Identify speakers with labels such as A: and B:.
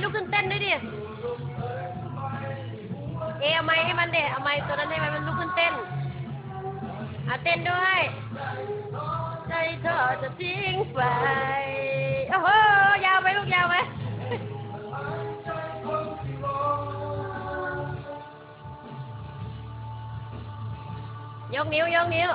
A: ลุกขึ้นเต้นด้วยดิเอาไม้ให้มันเด็เอาไม้ตัวนั้นให้มันลุกขึ้นเต้นเต้นด้วยใจเธอจะทิ้งไปโอ้โหยาวไปลูกยาวไปยกนิ้วยกนิ้ว